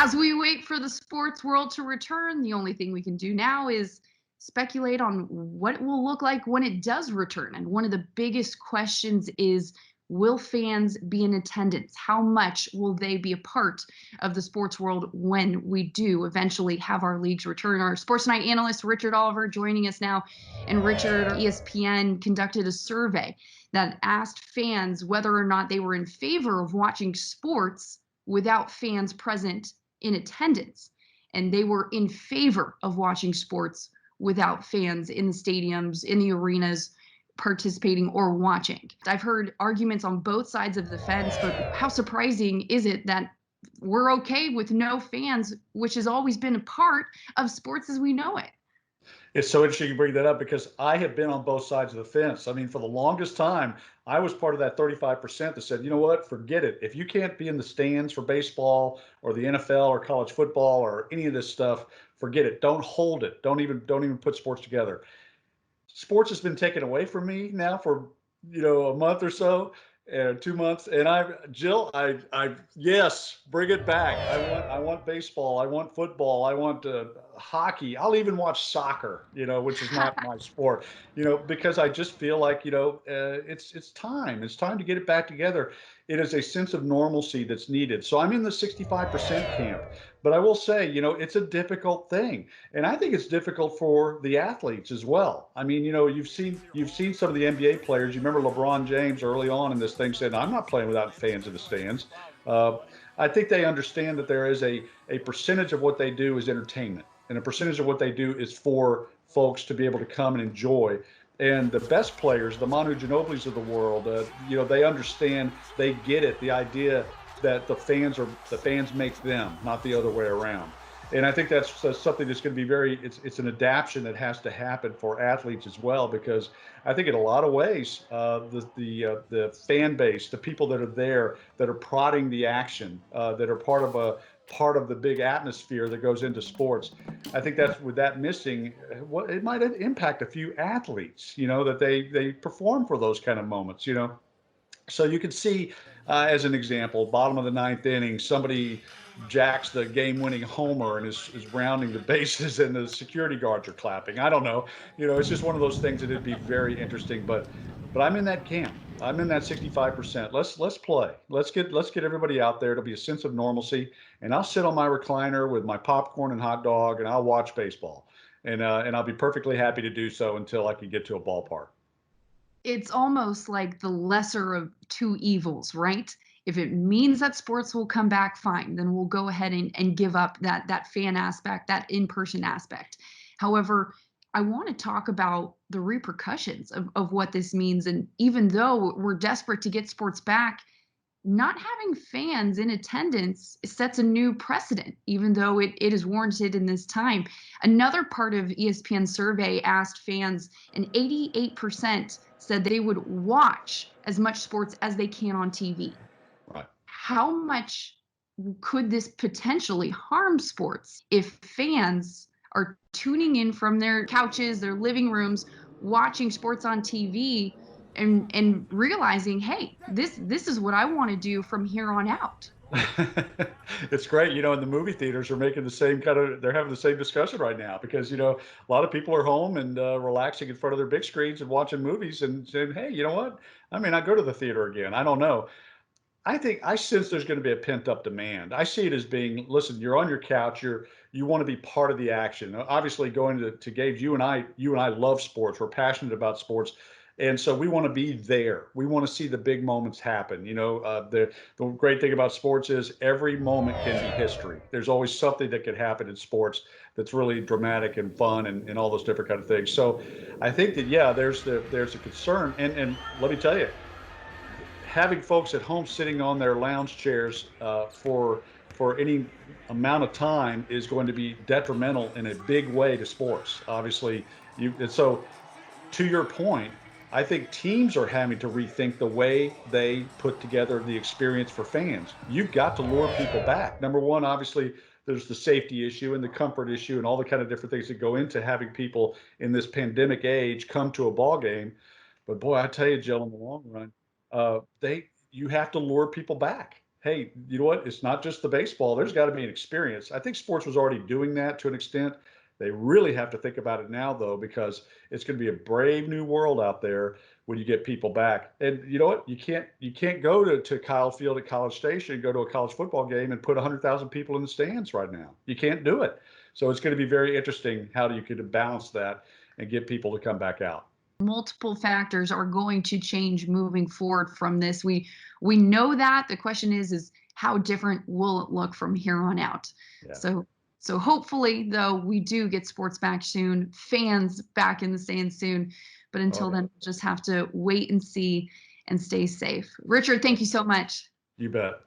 As we wait for the sports world to return, the only thing we can do now is speculate on what it will look like when it does return. And one of the biggest questions is, will fans be in attendance? How much will they be a part of the sports world when we do eventually have our leagues return? Our Sports Night analyst, Richard Oliver, joining us now. And Richard, ESPN conducted a survey that asked fans whether or not they were in favor of watching sports without fans present in attendance. And they were in favor of watching sports without fans in the stadiums, in the arenas, participating or watching. I've heard arguments on both sides of the fence, but how surprising is it that we're okay with no fans, which has always been a part of sports as we know it? It's so interesting you bring that up because I have been on both sides of the fence. I mean, for the longest time, I was part of that 35% that said, you know what, forget it. If you can't be in the stands for baseball or the NFL or college football or any of this stuff, forget it. Don't hold it. Don't even put sports together. Sports has been taken away from me now for a month or so, 2 months, and Jill, yes, bring it back. I want baseball, I want football, I want hockey. I'll even watch soccer, which is not my sport, because I just feel like it's time to get it back together. It is a sense of normalcy that's needed. So I'm in the 65% camp, but I will say, it's a difficult thing. And I think it's difficult for the athletes as well. I mean, you've seen some of the NBA players. You remember LeBron James early on in this thing said, "I'm not playing without fans in the stands." Uh, I think they understand that there is a percentage of what they do is entertainment, and a percentage of what they do is for folks to be able to come and enjoy. And the best players, the Manu Ginobili's of the world, they understand, they get it, the idea that the fans make them, not the other way around. And I think that's something that's going to be it's an adaptation that has to happen for athletes as well, because I think in a lot of ways, the fan base, the people that are there, that are prodding the action, that are part of the big atmosphere that goes into sports. I think that's with that missing, what it might impact a few athletes, that they perform for those kind of moments. So you can see, as an example, bottom of the ninth inning, somebody jacks the game-winning homer and is rounding the bases, and the security guards are clapping. I don't know. It's just one of those things that it'd be very interesting. But I'm in that camp. I'm in that 65%. Let's play. Let's get everybody out there. It'll be a sense of normalcy, and I'll sit on my recliner with my popcorn and hot dog, and I'll watch baseball, and I'll be perfectly happy to do so until I can get to a ballpark. It's almost like the lesser of two evils, right? If it means that sports will come back, fine, then we'll go ahead and give up that fan aspect, that in-person aspect. However, I want to talk about the repercussions of what this means. And even though we're desperate to get sports back, not having fans in attendance sets a new precedent, even though it is warranted in this time. Another part of ESPN's survey asked fans, and 88% said they would watch as much sports as they can on TV. Right. How much could this potentially harm sports if fans are tuning in from their couches, their living rooms, watching sports on TV, and realizing, hey, this is what I want to do from here on out? It's great, and the movie theaters are making they're having the same discussion right now, because, a lot of people are home and relaxing in front of their big screens and watching movies and saying, hey, you know what? I may not go to the theater again. I don't know. I sense there's going to be a pent up demand. I see it as being, listen, you're on your couch, you want to be part of the action. Obviously, going to games, you and I love sports. We're passionate about sports. And so we want to be there. We want to see the big moments happen. The great thing about sports is every moment can be history. There's always something that could happen in sports that's really dramatic and fun, and all those different kind of things. So I think that, yeah, there's a concern. And let me tell you, having folks at home sitting on their lounge chairs for any amount of time is going to be detrimental in a big way to sports. Obviously, and so to your point, I think teams are having to rethink the way they put together the experience for fans. You've got to lure people back. Number one, obviously, there's the safety issue and the comfort issue and all the kind of different things that go into having people in this pandemic age come to a ball game. But boy, I tell you, Jill, in the long run, you have to lure people back. hey, you know what? It's not just the baseball. There's got to be an experience. I think sports was already doing that to an extent. They really have to think about it now, though, because it's going to be a brave new world out there when you get people back. And you know what? You can't go to Kyle Field at College Station, go to a college football game, and put 100,000 people in the stands right now. You can't do it. So it's going to be very interesting how you could balance that and get people to come back out. Multiple factors are going to change moving forward from this. We know that. The question is how different will it look from here on out? Yeah. So so hopefully though we do get sports back soon, fans back in the stands soon. But Oh until then, yeah. we'll just have to wait and see and stay safe. Richard, thank you so much. You bet.